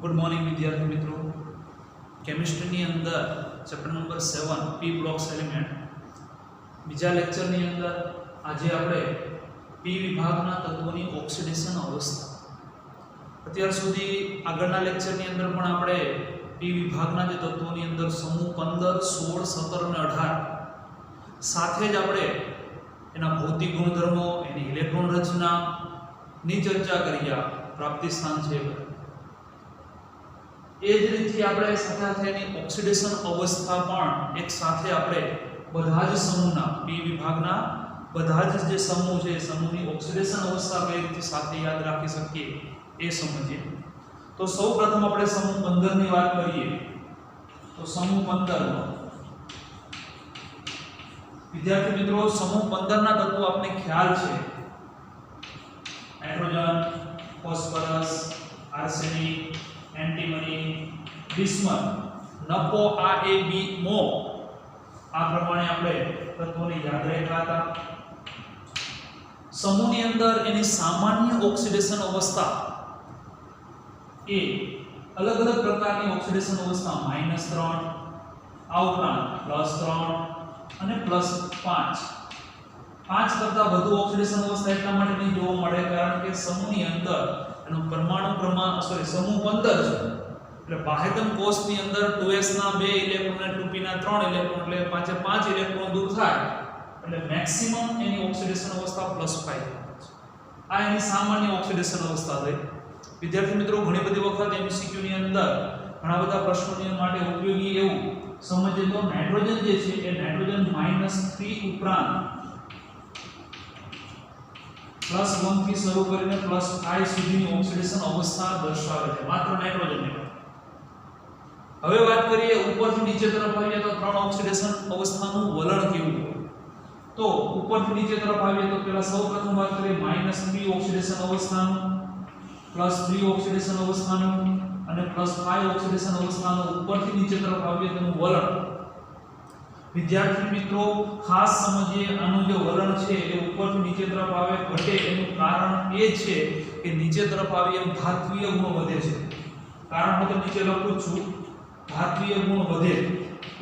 Good morning विद्यार्थी मित्रों। Chemistry अंदर chapter number 7 P blocks element बीजा लेक्चर अंदर आज આપણે पी विभागना तत्वोनी ऑक्सिडेशन अवस्था અત્યાર સુધી આગળના લેક્ચરની અંદર પણ આપણે પી વિભાગના જે તત્વોની અંદર સમૂહ 15 16 17 અને 18 સાથે જ આપણે એના ભૌતિક ગુણધર્મો એની ઇલેક્ટ્રોન રચના ની ચર્ચા કરી પ્રાપ્તિ સ્થાન છે એ જ રીતે આપણે સાથે એની ઓક્સિડેશન અવસ્થા પણ એક સાથે આપણે બધા જ સમૂહના પી વિભાગના બધા જ જે સમૂહ છે સમૂહની ઓક્સિડેશન અવસ્થા કઈ રીતે સાથે યાદ રાખી શકીએ એ સમજીએ। તો સૌપ્રથમ આપણે સમૂહ 15 ની વાત કરીએ તો સમૂહ 15 નો વિદ્યાર્થી મિત્રો સમૂહ 15 ના તત્વો આપને ખ્યાલ છે nitrogen, phosphorus, arsenic, antimony, bismuth, નપો, આ એ બી મો આ પ્રમાણે આપણે તત્વોને યાદ રાખ્યા હતા। સમૂહની અંદર એની સામાન્ય ઓક્સિડેશન અવસ્થા એ અલગ અલગ પ્રકારની ઓક્સિડેશન અવસ્થા -3 આ ઉપરાંત +3 અને +5 5 કરતા વધુ ઓક્સિડેશન અવસ્થા એટલા માટે નહીં જોવા મળે કારણ કે સમૂહની અંદર એનો પરમાણુ ક્રમાંક સમૂહ 15 છે એટલે બાહ્યતમ કોષની અંદર 2s ના 2 ઇલેક્ટ્રોન અને 2p ના 3 ઇલેક્ટ્રોન એટલે 5 ઇલેક્ટ્રોન દૂર થાય એટલે મેક્સિમમ એની ઓક્સિડેશન અવસ્થા +5 છે। આ એની સામાન્ય ઓક્સિડેશન અવસ્થા થઈ। વિદ્યાર્થી મિત્રો ઘણી બધી વખત એમસીક્યુ ની અંદર ઘણા બધા પ્રશ્નોની માટે ઉપયોગી એવું સમજે તો નાઇટ્રોજન જે છે એ નાઇટ્રોજન -3 ઉપરાંત +1 થી શરૂ કરીને +5 સુધીની ઓક્સિડેશન અવસ્થા દર્શાવે છે માત્ર નાઇટ્રોજનની। હવે વાત કરીએ ઉપરથી નીચે તરફ આવીએ તો ત્રણ ઓક્સિડેશન અવસ્થાનું વલણ કેવું હોય તો ઉપરથી નીચે તરફ આવીએ તો પહેલા સૌપ્રથમ વાત કરીએ -3 ઓક્સિડેશન અવસ્થાનું, +3 ઓક્સિડેશન અવસ્થાનું અને +5 ઓક્સિડેશન અવસ્થાનું ઉપરથી નીચે તરફ આવીએ તેનું વલણ। વિદ્યાર્થી મિત્રો ખાસ સમજીએ આનું જે વલણ છે એ ઉપરથી નીચે તરફ આવે ઘટે એનું કારણ એ છે કે નીચે તરફ આવી એમ ધાત્વિય ગુણ વધે છે। કારણ હું તો નીચે લખું છું ધાત્વિય ગુણ વધે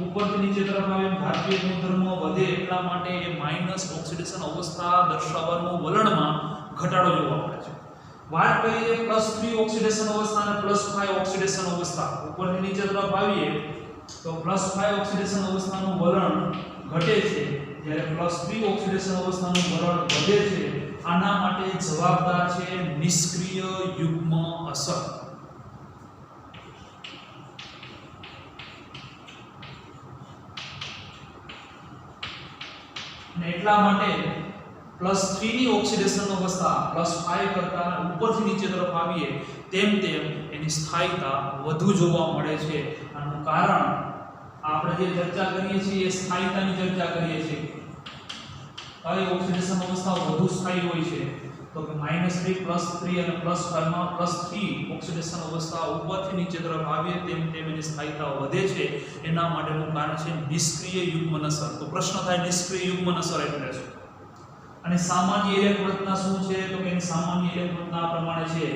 ઉપરથી નીચે તરફ આવે એમ ધાત્વિય ગુણધર્મો વધે એટલા માટે એ માઈનસ ઓક્સિડેશન અવસ્થા દર્શાવવાનું વલણમાં ઘટાડો જોવા મળે છે। વાત કરીએ +3 ઓક્સિડેશન અવસ્થા અને +5 ઓક્સિડેશન અવસ્થા ઉપરથી નીચે તરફ આવીએ તો +5 ઓક્સિડેશન અવસ્થાનું વલણ ઘટે છે જ્યારે +3 ઓક્સિડેશન અવસ્થાનું વલણ વધે છે। આના માટે જવાબદાર છે નિષ્ક્રિય યુગ્મ અસર। અને એટલા માટે +3 ની ઓક્સિડેશન અવસ્થા +5 કરતા ઉપરથી નીચે તરફ આવીએ તેમ એની સ્થાયીતા વધુ જોવા મળે છે। આનું કારણ આપણે જે ચર્ચા કરીએ છીએ એ સ્થાયીતાની ચર્ચા કરીએ છીએ। કઈ ઓક્સિડેશન અવસ્થા વધુ સ્થાયી હોય છે તો કે -3 +3 અને +5 માં +3 ઓક્સિડેશન અવસ્થા ઉપરથી નીચે તરફ આવીએ તેમ એની સ્થાયીતા વધે છે। એના માટેનું કારણ છે નિષ્ક્રિય યુગ્મન અસર। તો પ્રશ્ન થાય નિષ્ક્રિય યુગ્મન અસર એટલે શું અને સામાન્ય ઇલેક્ટ્રોન રચના શું છે તો કે એની સામાન્ય ઇલેક્ટ્રોન રચના આ પ્રમાણે છે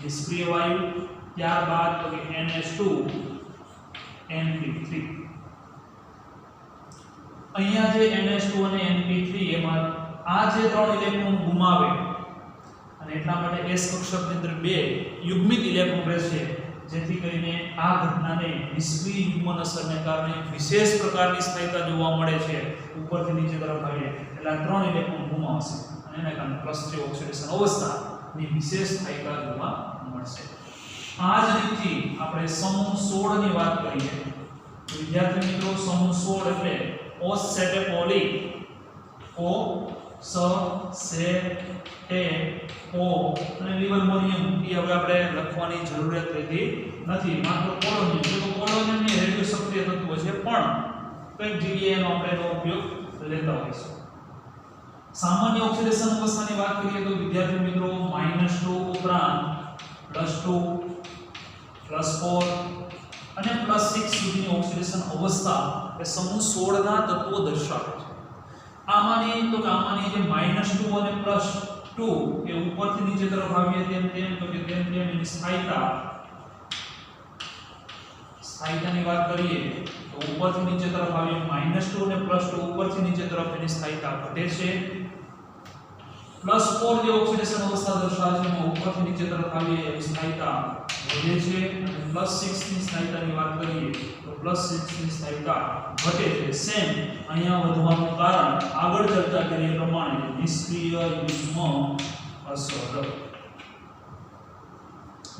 નિષ્ક્રિય વાયુ, ત્યારબાદ તો કે NH2 NP3। અહીંયા જે NH2 અને NP3 એમાં આ જે ત્રણ ઇલેક્ટ્રોન ગુમાવે અને એટલા માટે S કક્ષકની અંદર બે યુગ્મિત ઇલેક્ટ્રોન રહેશે જેથી કરીને આ ઘટનાને નિષ્ક્રિય યુગ્મન અસરને કારણે વિશેષ પ્રકારની સ્થાયીતા જોવા મળે છે ઉપરથી નીચે તરફ આવીએ એટલે આ ત્રણ ઇલેક્ટ્રોન ગુમાવશે અને એના કારણે +3 ઓક્સિડેશન અવસ્થાની વિશેષ સ્થાયીતા જોવા મળશે। આ જ રીતે આપણે સમૂહ 16 ની વાત કરીએ તો વિદ્યાર્થી મિત્રો સમૂહ 16 એટલે ઓસેટેપોલી ઓ સ સે ટે ઓ અને લિવરમોનિયમ એ હવે આપણે લખવાની જરૂરિયાત રહેતી નથી માત્ર પોલોનિયમ તો પોલોનિયમ ની રેડિયો સક્રિય તત્વ છે પણ કઈ જગ્યાએ એનો આપણે એનો ઉપયોગ લેતા હોઈશું। સામાન્ય ઓક્સિડેશન અવસ્થાની વાત કરીએ તો વિદ્યાર્થી મિત્રો -2 ઉપરાંત +2 +4 અને +6 સુધીની ઓક્સિડેશન અવસ્થા એ સમૂહ 16 ના તત્વો દર્શાવે છે। આમાંની જે -2 અને +2 એ ઉપરથી નીચે તરફ આવીએ તેમ તો કે તેમ એની સ્થાયીતા સ્થાયિતાની વાત કરીએ તો ઉપરથી નીચે તરફ આવીએ -2 અને +2 ઉપરથી નીચે તરફ એની સ્થાયિતા ઘટે છે. +4 જે ઓક્સિડેશન અવસ્થા દર્શાવે છે એમાં ઉપરથી નીચે તરફ આવીએ એની સ્થાયિતા વધે છે અને +6 ની સ્થાયિતાની વાત કરીએ તો +6 ની સ્થાયિતા ઘટે છે. સેમ અહીંયા વધવાનું કારણ આગળ ચર્ચા કરીએ પ્રમાણે નિષ્ક્રિય યુગ્મ અસર.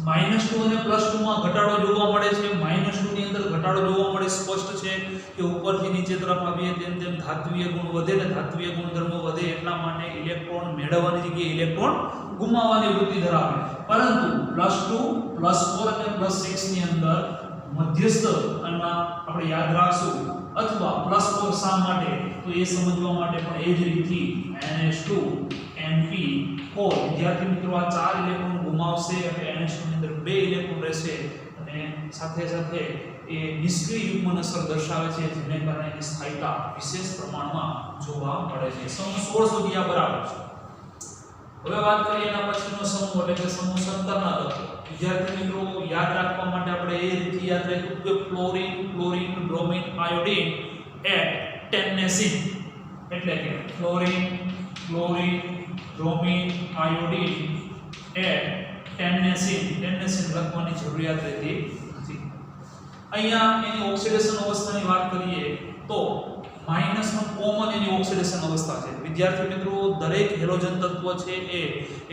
-2 અને +2 માં ઘટાડો જોવા મળે છે. -2 ની અંદર ઘટાડો જોવા મળે સ્પષ્ટ છે કે ઉપરથી નીચે તરફ આવીએ તેમ તેમ ધાત્વિય ગુણ વધે ને ધાત્વિય ગુણધર્મો વધે એટલા માટે ઇલેક્ટ્રોન મેળવવાની જગ્યાએ ઇલેક્ટ્રોન ગુમાવવાની વૃત્તિ ધરાવે. પરંતુ +2 +4 અને +6 ની અંદર મધ્યસ્થ આમાં આપણે યાદ રાખશું અથવા +4 શા માટે તો એ સમજવા માટે પણ એ જ રીતથી NH2 NP4 વિદ્યાર્થી મિત્રો આ 4 ઇલેક્ટ્રોન ગુમાવશે એટલે NH2 ની અંદર 2 ઇલેક્ટ્રોન રહેશે અને સાથે સાથે એ નિષ્ક્રિય યુગ્મન અસર દર્શાવે છે જેને કારણે એની સ્થાયિતા વિશેષ પ્રમાણમાં જોવા મળે છે. સમૂહ 16 સુધી આ બરાબર છે. હવે વાત કરીએ એના પછીનો સમૂહ એટલે કે સમૂહ 17 ના તત્વો. વિદ્યાર્થી મિત્રો યાદ રાખવા માટે આપણે એ રીતે યાદ રાખવું કે fluorine chlorine bromine iodine at 10 ને સિંક એટલે કે fluorine chlorine bromine iodine at 10 ને સિંક લખવાની જરૂરિયાત રહેતી નથી. અહીંયા એની ઓક્સિડેશન અવસ્થાની વાત કરીએ તો માઈનસમાં કોમન એની ઓક્સિડેશન અવસ્થા છે. વિદ્યાર્થી મિત્રો દરેક હેલોજન તત્વ છે એ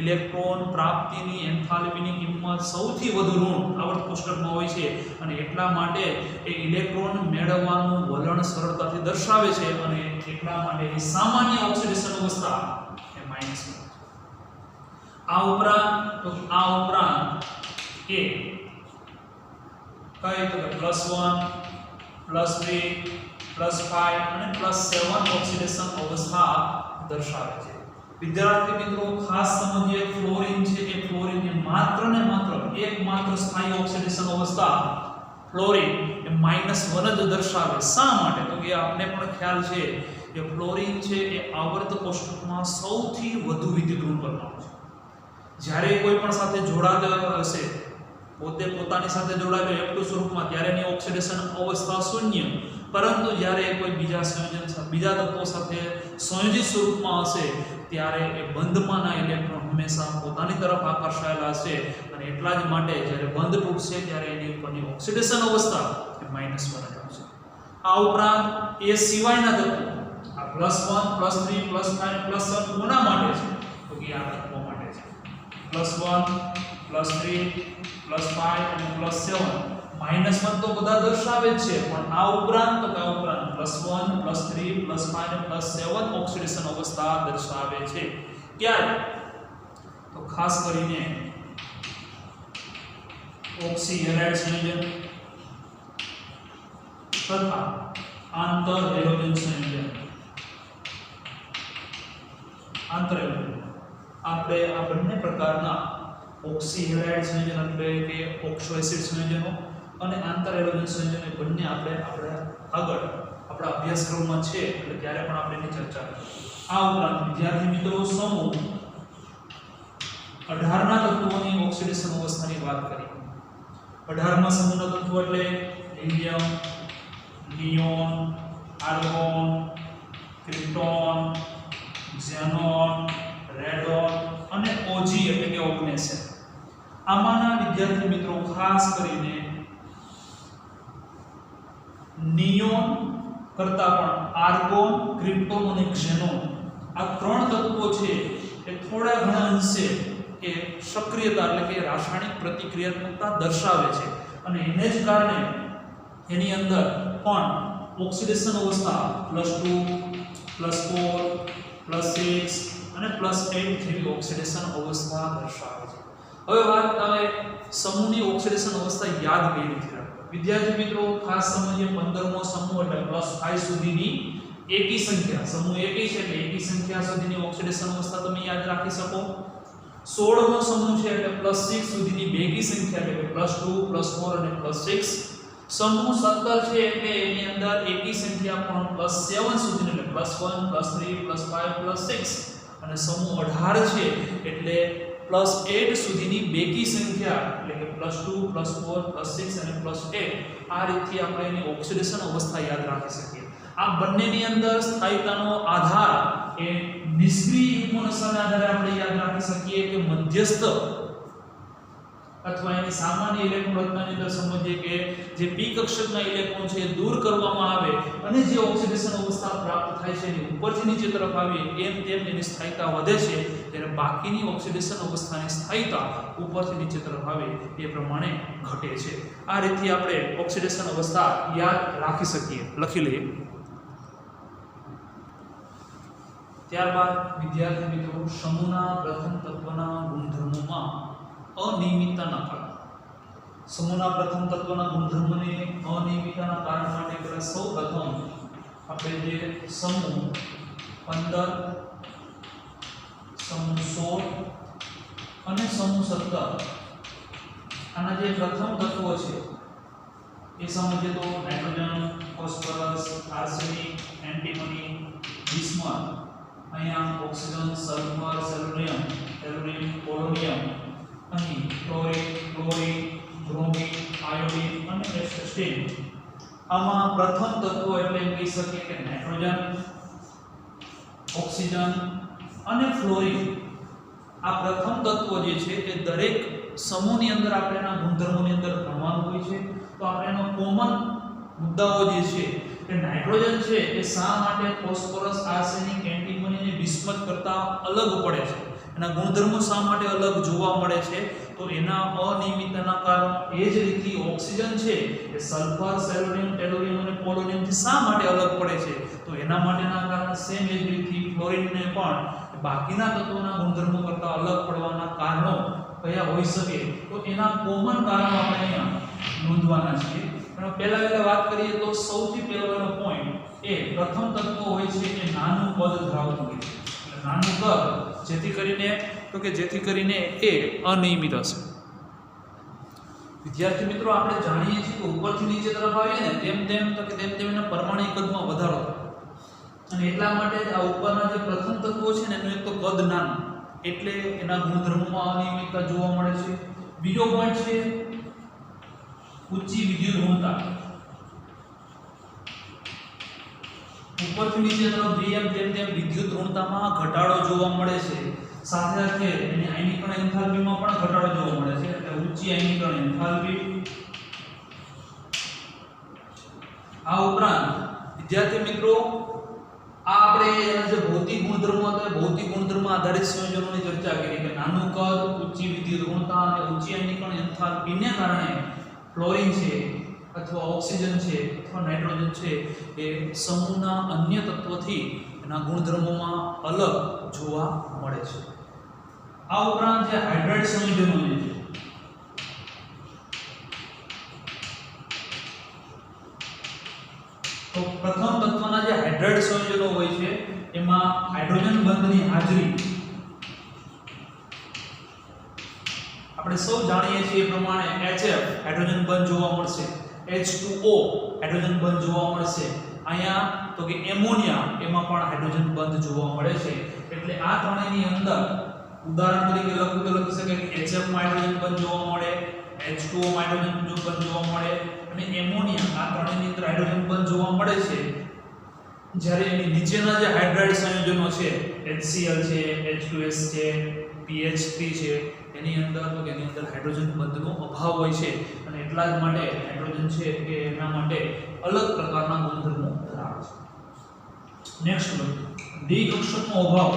ઇલેક્ટ્રોન પ્રાપ્તિની એન્થાલ્પીની કિંમત સૌથી વધુ ઋણ આવર્ત કોષ્ટકમાં હોય છે અને એટલા માટે એ ઇલેક્ટ્રોન મેળવવાનું વલણ સરળતાથી દર્શાવે છે અને એટલા માટે એની સામાન્ય ઓક્સિડેશન અવસ્થા એ માઈનસ. આ ઉપરાંત એ કઈ તો +1 +3 +5 અને +7 ઓક્સિડેશન અવસ્થા દર્શાવે છે. વિદ્યાર્થી મિત્રો ખાસ સમજીએ ફ્લોરીન છે એ ફ્લોરીન એ માત્ર એકમાત્ર સ્થાયી ઓક્સિડેશન અવસ્થા ફ્લોરીન એ -1 જ દર્શાવે. શા માટે તો કે આપને પણ ખ્યાલ છે કે ફ્લોરીન છે એ આવર્ત કોષ્ટકમાં સૌથી વધુ વિદ્યુત ઋણ પરમાણુ છે. જ્યારે કોઈ પણ સાથે જોડાયેલો હશે પોતે પોતાની સાથે જોડાયેલો એકટુ સ્વરૂપમાં ત્યારે એની ઓક્સિડેશન અવસ્થા શૂન્ય, પરંતુ જ્યારે કોઈ બીજા તત્વો સાથે સંયોજિત સ્વરૂપમાં હશે ત્યારે એ બંધમાંના ઇલેક્ટ્રોન હંમેશા પોતાની તરફ આકર્ષાયેલા હશે અને એટલા જ માટે જ્યારે બંધ તૂટશે ત્યારે એની ઉપરની ઓક્સિડેશન અવસ્થા એ -1 આવશે. આ ઉપરાંત એ સિવાયના તત્વો આ +1 +3 +5 +7 કોના માટે છે તો કે આ તત્વો માટે છે. +1 +3 +5 અને +7 -1 તો બધા દર્શાવે છે પણ આ ઉપરાંત +1 +3 +5 અને +7 ઓક્સિડેશન અવસ્થા દર્શાવે છે. ક્યારે તો ખાસ કરીને ઓક્સી હેલાઇડ સંયોજન તથા આંતર હેલોજન સંયોજન. આપણે આ બંને પ્રકારના ઓક્સી હેલાઇડ સંયોજન એટલે કે ઓક્સો એસિડ સંયોજનો અને આંતર હેલોજન સંયોજનો બંને આપણે આગળ આપણા અભ્યાસક્રમમાં છે એટલે ત્યારે પણ આપણે એની ચર્ચા કરીશું. આ ઉપરાંત વિદ્યાર્થી મિત્રો સમૂહ 18 ના તત્વોની ઓક્સિડેશન અવસ્થાની વાત કરીએ. 18માં સમૂહના તત્વો એટલે helium, neon, argon, krypton, xenon, radon અને ઓજી એટલે કે ઓગ્નેશન. આમાંના વિદ્યાર્થી મિત્રો ખાસ કરીને નિયોન કરતા પણ આર્ગોન, ક્રિપ્ટોન અને ઝેનોન આ ત્રણ તત્વો છે એ થોડા ઘણા અંશે એ સક્રિયતા એટલે કે રાસાયણિક પ્રતિક્રિયાત્મકતા દર્શાવે છે અને એને જ કારણે એની અંદર પણ ઓક્સિડેશન અવસ્થા +2 +4 +6 અને +8 જેવી ઓક્સિડેશન અવસ્થા દર્શાવે છે. હવે વાત આવે સમૂહની ઓક્સિડેશન અવસ્થા યાદ કઈ રીતે રાખવી. વિદ્યાર્થી મિત્રો ખાસ સમજીએ 15મો સમૂહ એટલે +5 સુધીની એકી સંખ્યા. સમૂહ એકી છે એટલે એકી સંખ્યા સુધીની ઓક્સિડેશન અવસ્થા તમે યાદ રાખી શકો. 16મો સમૂહ છે એટલે +6 સુધીની બેકી સંખ્યા એટલે કે +2 +4 અને +6. સમૂહ 17 છે એટલે એની અંદર એકી સંખ્યા પણ +7 સુધીની એટલે +1 +3 +5 +6 અને સમૂહ 18 છે એટલે +8 સુધીની બેકી સંખ્યા એટલે કે +2 +4 +6 અને +8 આ રીતે આપણે એની ઓક્સિડેશન અવસ્થા યાદ રાખી શકીએ. આ બંનેની અંદર સ્થાયિતાનો આધાર એ નિષ્ક્રિય ઇમ્યુનોસના આધારે આપણે યાદ રાખી શકીએ કે મધ્યસ્થ અથવા એની સામાન્ય ઇલેક્ટ્રોન રચનાની અંદર સમજીએ કે જે p કક્ષકના ઇલેક્ટ્રોન છે એ દૂર કરવામાં આવે અને જે ઓક્સિડેશન અવસ્થા પ્રાપ્ત થાય છે એની ઉપરથી નીચે તરફ આવી એમ તેમ એની સ્થાયિતા વધે છે ત્યારે બાકીની ઓક્સિડેશન અવસ્થાની સ્થાયિતા ઉપરથી નીચે તરફ આવે એ પ્રમાણે ઘટે છે. આ રીતે આપણે ઓક્સિડેશન અવસ્થા યાદ રાખી શકીએ. લખી લઈએ. ત્યારબાદ વિદ્યાર્થી મિત્રો સમૂહના પ્રથમ તત્વના ગુણધર્મોમાં અનિયમિતતાના કારણ. સમૂહના પ્રથમ તત્વના ગુણધર્મોને અનિયમિતતાના કારણ માટે પહેલા સૌપ્રથમ આપણે જે સમૂહ 15 સમૂહ 16 અને સમૂહ 17 આના જે પ્રથમ તત્વો છે એ સમજીએ તો nitrogen, phosphorus, arsenic, antimony, bismuth, અહીંયા oxygen, sulphur, selenium, tellurium, polonium, અહીં ક્લોરીન, ક્લોરીન, બ્રોમિન, આયોડીન અને એસ્બેસ્ટસ. આમાં પ્રથમ તત્વો એટલે એમ કહી શકીએ કે નાઇટ્રોજન, ઓક્સિજન અને ફ્લોરિન. આ પ્રથમ તત્વો જે છે એ દરેક સમૂહની અંદર આપણે એના ગુણધર્મોની અંદર ભણવાનું હોય છે. તો આપણે એનો કોમન મુદ્દાઓ જે છે કે નાઇટ્રોજન છે એ શા માટે ફોસ્ફરસ, આર્સેનિક, એન્ટીમની અને બિસ્મથ કરતા અલગ પડે છે, એના ગુણધર્મો શા માટે અલગ જોવા મળે છે, તો એના અનિયમિતતાના કારણો. એ જ રીતે ઓક્સિજન છે એ સલ્ફર, સેલેનિયમ, ટેલુરિયમ અને પોલોનિયમ થી શા માટે અલગ પડે છે, તો એના માટેના કારણ સેમ એ જ રીતે ફ્લોરિનને પણ બાકીના તત્વોના ગુણધર્મો કરતા અલગ પડવાના કારણો કયા હોઈ શકે, તો એના કોમન કારણો આપણે અહીંયા નોંધવાના છે. પણ પહેલા વાત કરીએ તો સૌથી પહેલો પોઈન્ટ એ પ્રથમ તત્વ હોય છે કે નાનું કદ ધરાવતું હોય છે. એટલે નાનું કદ જેથી કરીને એ અનિયમિત હશે. વિદ્યાર્થી મિત્રો આપણે જાણીએ છીએ કે ઉપરથી નીચે તરફ આવીએ ને તેમ એના પરમાણુ કદમાં વધારો થાય અને એટલા માટે આ ઉપરના જે પ્રથમ તત્વો છે ને એનું એક તો કદ નાનું એટલે એના ગુણધર્મોમાં અનિયમિતતા જોવા મળે છે. બીજો પોઈન્ટ છે ઊંચી વિદ્યુત ઋણતા. ઉપરથી નીચે તરફ જઈએ તેમ વિદ્યુત ઋણતામાં ઘટાડો જોવા મળે છે. સાથે એની આયનીકરણ એન્થાલ્પીમાં પણ ઘટાડો જોવા મળે છે. એટલે ઊંચી આયનીકરણ એન્થાલ્પી. આ ઉપરાંત વિદ્યાર્થી મિત્રો આ આપણે એના જે ભૌતિક ગુણધર્મો હતા ભૌતિક ગુણધર્મ આધારિત સંયોજનોની ચર્ચા કરી કે નાનું કદ, ઊંચી વિદ્યુત ઋણતા અને ઊંચી આયનીકરણ એન્થાલ્પીને કારણે ફ્લોરિન છે અથવા ઓક્સિજન છે અથવા નાઇટ્રોજન છે એ સમૂહના અન્ય તત્વોથી એના ગુણધર્મોમાં અલગ જોવા મળે છે. આ ઉપરાંત જે હાઇડ્રાઇડ સંયોજનો છે તો પ્રથમ તત્વના જે હાઇડ્રાઇડ સંયોજનો હોય છે એમાં હાઇડ્રોજન બંધની હાજરી આપણે સૌ જાણીએ છીએ એ પ્રમાણે HF હાઇડ્રોજન બંધ જોવા મળશે, H2O હાઇડ્રોજન બંધ જોવા મળશે. અહીંયા તો કે એમોનિયા એમાં પણ હાઇડ્રોજન બંધ જોવા મળે છે. એટલે આ ત્રણેયની અંદર ઉદાહરણ તરીકે લખી શકાય કે HF માં હાઇડ્રોજન બંધ જોવા મળે, H2O માં હાઇડ્રોજન બંધ જોવા મળે અને એમોનિયા આ ત્રણેયની અંદર હાઇડ્રોજન બંધ જોવા મળે છે. જ્યારે એની નીચેના જે હાઇડ્રાઇડ સંયોજનો છે HCl છે, H2S છે, PH3 છે એની અંદર હાઇડ્રોજન બંધનો અભાવ હોય છે અને એટલા જ માટે હાઇડ્રોજન છે કે એના માટે અલગ પ્રકારના ગુણધર્મો ધરાવે છે. નેક્સ્ટ ડી કક્ષકનો અભાવ.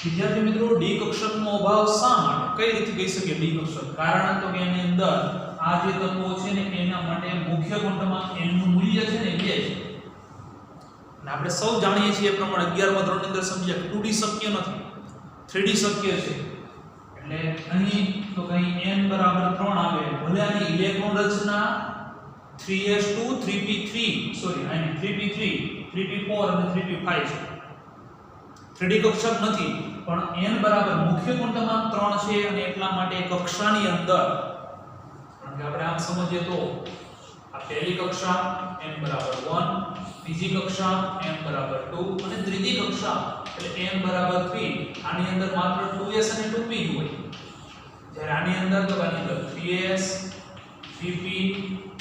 વિદ્યાર્થી મિત્રો ડી કક્ષકનો અભાવ શા માટે, કઈ રીતે કહી શકીએ ડી કક્ષક? કારણ તો કે એની અંદર આ જે તત્વો છે ને એના માટે મુખ્ય ક્વોન્ટમમાં n નું મૂલ્ય છે ને 2 છે. અને આપણે સૌ જાણીએ છીએ એ પ્રમાણે 11મા ધોરણની અંદર સમજ્યા 2D શક્ય નથી, 3D શક્ય છે. એટલે અહીં તો કઈ n બરાબર 3 આવે ભલે આની ઇલેક્ટ્રોન રચના 3s2 3p3 સોરી આની 3p3 3p4 અને 3p5 છે. 3D કક્ષક નથી પણ n બરાબર મુખ્ય ક્વોન્ટમમાં 3 છે અને એટલા માટે કક્ષાની અંદર આપણે આમ સમજીએ તો આ પહેલી કક્ષા n બરાબર 1, બીજી કક્ષા m બરાબર 2 અને ત્રીજી કક્ષા એટલે m બરાબર 3 આની અંદર માત્ર 2s અને 2p જ હોય જ્યારે આની અંદર તો આની અંદર 3s 3p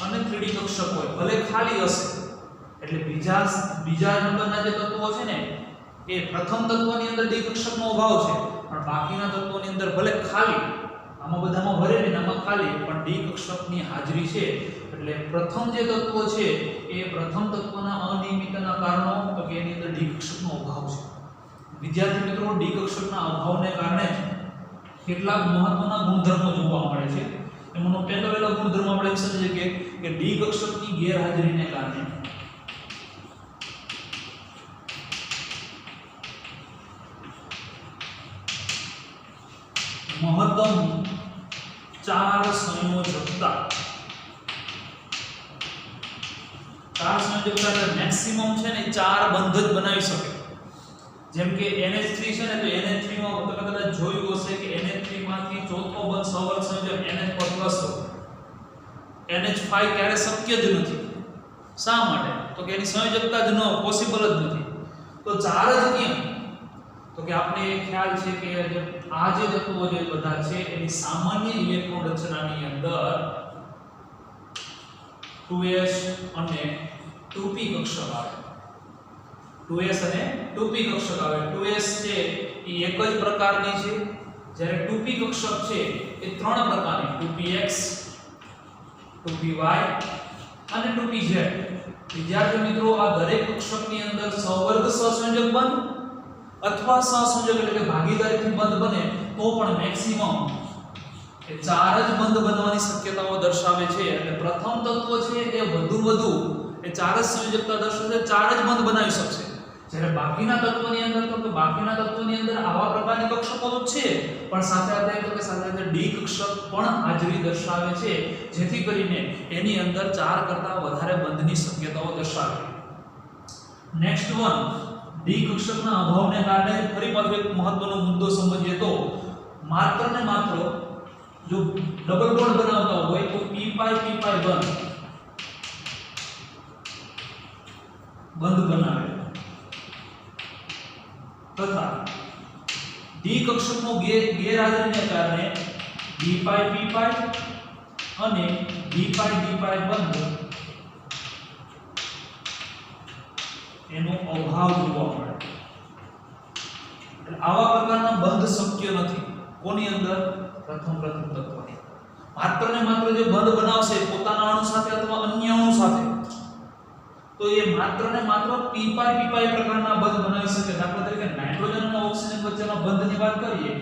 અને 3d કક્ષક હોય ભલે ખાલી હશે એટલે બીજા નંબરના જે તત્વો છે ને એ પ્રથમ તત્વની અંદર d કક્ષકનો અભાવ છે પણ બાકીના તત્વોની અંદર ભલે ખાલી આમાં બધામાં ભરેલી આમાં ખાલી પણ d કક્ષકની હાજરી છે એટલે પ્રથમ જે તત્વ છે એ પ્રથમ તત્વના અનિયમિતતાના કારણો તો કે એની અંદર d કક્ષકનો અભાવ છે વિદ્યાર્થી મિત્રો d કક્ષકના અભાવને કારણે કેટલાક મહત્વના ગુણધર્મો જોવા મળે છે એમાંનો પહેલો ગુણધર્મ આપણે સમજીએ કે d કક્ષકની ગેરહાજરીને કારણે મહત્તમ 4 સંયોજકતા એટલે મેક્સિમમ છે ને 4 બંધ જ બનાવી શકે જેમ કે NH3 છે ને તો NH3 માં તમે કદાચ જોયું હશે કે NH3 માંથી ચોથો બંધ સહવર્ગ સંયોજક NH પર પ્લસ NH5 ક્યારે શક્ય જ નથી શા માટે તો કે એની સંયોજકતા જ ન પોસિબલ જ નથી તો 4 જ કેમ તો કે આપણે એ ખ્યાલ છે કે આ જે તત્વો જે બધા છે એની સામાન્ય ઇલેક્ટ્રોન રચનાની અંદર 2s અને 2p કક્ષક આવે 2s અને 2p કક્ષક આવે 2s છે એ એક જ પ્રકારની છે જ્યારે 2p કક્ષક છે એ ત્રણ પ્રકારની 2px 2py અને 2pz વિદ્યાર્થી મિત્રો આ દરેક કક્ષકની અંદર સહવર્ગ સહસંયોજક બંધ અથવા સહસંયોજક એટલે કે ભાગીદારીથી બંધ બને તો પણ મેક્સિમમ એ 4 જ બંધ બનવાની શક્યતાઓ દર્શાવે છે એટલે પ્રથમ તત્વ છે એ વધુ એ 4 જ સંયોજકતા દર્શાવે 4 જ બંધ બનાવી શકશે જ્યારે બાકીના તત્વની અંદર તો બાકીના તત્વની અંદર આવા પ્રકારની કક્ષકો તો છે પણ સાથે d કક્ષક પણ હાજરી દર્શાવે છે જેથી કરીને એની અંદર 4 કરતા વધારે બંધની શક્યતાઓ દર્શાવે નેક્સ્ટ વન d કક્ષકના અભાવને કારણે ફરી પાછો એક મહત્વનો મુદ્દો સમજીએ તો માત્ર ને માત્ર જો ડબલ બોન્ડ બનાવતા હોય તો p બંધ બનાવે તથા d કક્ષકનો ગેરહાજરીને કારણે d p અને d બંધ એનો અભાવ જોવા મળે એટલે આવા પ્રકારના બંધ શક્ય નથી કોની અંદર પ્રથમ તત્વની માત્ર ને માત્ર જે બંધ બનાવશે પોતાના અણુ સાથે અથવા અન્ય અણુ સાથે તો એ માત્ર ને માત્ર p પ્રકારના બંધ બનાવી શકે દાખલા તરીકે નાઇટ્રોજન અને ઓક્સિજન વચ્ચેના બંધની વાત કરીએ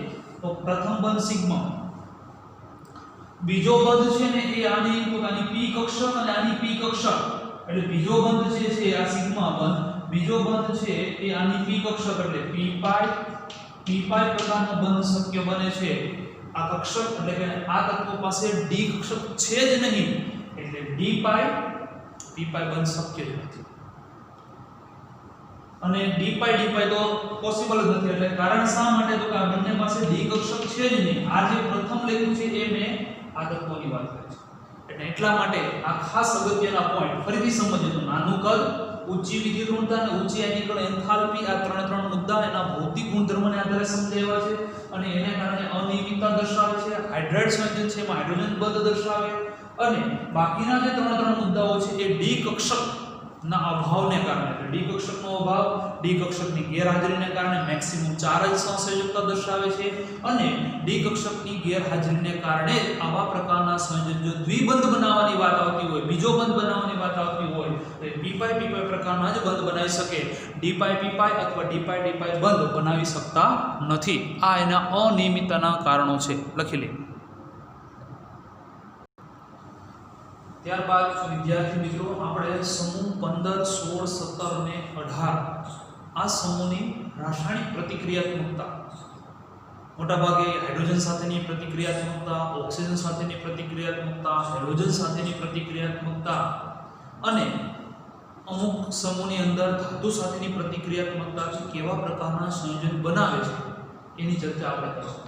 તો પ્રથમ બંધ સિગ્મા બીજો બંધ છે ને એ આની p કક્ષક અને આની p કક્ષક એટલે બીજો બંધ છે આ સિગ્મા બંધ બીજો બંધ છે એ આની p કક્ષક એટલે p પ્રકારનો બંધ શક્ય બને છે આ કક્ષક એટલે કે આ તત્વો પાસે d કક્ષક છે જ નહીં એટલે d p બંધ શક્ય જ નથી અને d તો પોસિબલ જ નથી એટલે કારણ શા માટે તો કે આ બંને પાસે d કક્ષક છે જ નહીં આ જે પ્રથમ લખ્યું છે એ મેં આ તત્વોની વાત કરી છે એટલે એટલા માટે આ ખાસ અગત્યના પોઈન્ટ ફરીથી સમજીએ તો નાનું કદ ઊંચી વિદ્યુત ઋણતા અને ઊંચી આયનીકરણ એન્થાલ્પી આ ત્રણ મુદ્દા એના ભૌતિક ગુણધર્મોને આધારે સમજાવ્યા છે અને એને કારણે અનિયમિતતા દર્શાવે છે હાઇડ્રાઇડ સંયોજન છે એમાં હાઇડ્રોજન બંધ દર્શાવે અને બાકીના જે ત્રણ મુદ્દાઓ છે એ d કક્ષકના અભાવને કારણે d કક્ષકનો અભાવ d કક્ષકની ગેરહાજરીને કારણે મેક્સિમમ 4 જ સહસંયોજકતા દર્શાવે છે અને d કક્ષકની ગેરહાજરીને કારણે આવા પ્રકારના સંયોજન જો દ્વિબંધ બનાવવાની વાત આવતી હોય બીજો બંધ બનાવવાની વાત આવતી હોય તો p પ્રકારના જ બંધ બનાવી શકે d અથવા d બંધ બનાવી શકતા નથી આ એના અનિયમિતતાના કારણો છે લખી લે ત્યારબાદ વિદ્યાર્થી મિત્રો આપણે સમૂહ 15 16 17 અને 18 આ સમૂહની રાસાયણિક પ્રતિક્રિયાત્મકતા મોટાભાગે હાઇડ્રોજન સાથેની પ્રતિક્રિયાત્મકતા ઓક્સિજન સાથેની પ્રતિક્રિયાત્મકતા હેલોજન સાથેની પ્રતિક્રિયાત્મકતા અને અમુક સમૂહની અંદર ધાતુ સાથેની પ્રતિક્રિયાત્મકતા કેવા પ્રકારના સંયોજન બનાવે છે એની ચર્ચા આપણે કરીશું